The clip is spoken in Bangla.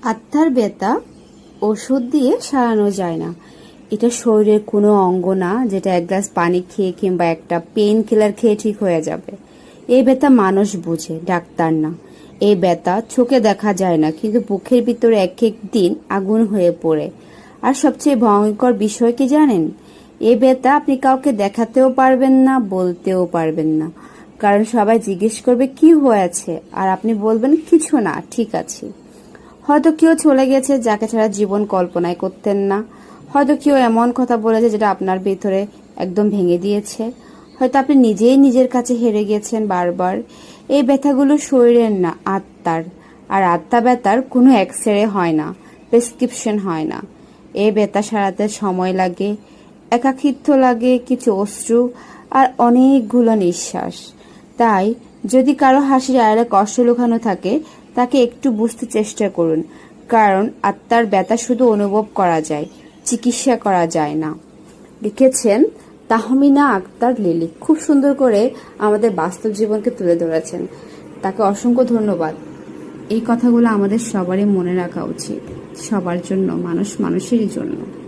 আত্মার ব্যথা ওষুধ দিয়ে সারানো যায় না। এটা শরীরের কোনো অঙ্গ না যেটা এক গ্লাস পানি খেয়ে কিংবা একটা পেইন কিলার খেয়ে ঠিক হয়ে যাবে। এই ব্যথা মানুষ বুঝে, ডাক্তার না। এই ব্যথা চোখে দেখা যায় না, কিন্তু বুকের ভিতরে এক এক দিন আগুন হয়ে পড়ে। আর সবচেয়ে ভয়ঙ্কর বিষয় কি জানেন? এই ব্যথা আপনি কাউকে দেখাতেও পারবেন না, বলতেও পারবেন না। কারণ সবাই জিজ্ঞেস করবে কি হয়েছে, আর আপনি বলবেন কিছু না, ঠিক আছে। হয়তো কেউ চলে গেছে যাকে ছাড়া জীবন কল্পনাই করতেন না। হয়তো কেউ এমন কথা বলেছে যেটা আপনার ভিতরে একদম ভেঙে দিয়েছে। হয়তো আপনি নিজেই নিজের কাছে হেরে গেছেন বারবার। এই ব্যথাগুলো শরীরের না, আত্মার। আর আত্মা ব্যথার কোনো এক্সরে হয় না, প্রেসক্রিপশন হয় না। এই ব্যথা সারাতে সময় লাগে, একাকিত্ব লাগে, কিছু অশ্রু আর অনেকগুলো নিঃশ্বাস। তাই যদি কারো হাসির আড়ালে কষ্ট লুকানো থাকে, তাকে একটু বুঝতে চেষ্টা করুন। কারণ আত্মার ব্যথা শুধু অনুভব করা যায়, চিকিৎসা করা যায় না। লিখেছেন তাহমিনা আক্তার লিলি। খুব সুন্দর করে আমাদের বাস্তব জীবনকে তুলে ধরেছেন। তাকে অসংখ্য ধন্যবাদ। এই কথাগুলো আমাদের সবারই মনে রাখা উচিত, সবার জন্য, মানুষ মানুষেরই জন্য।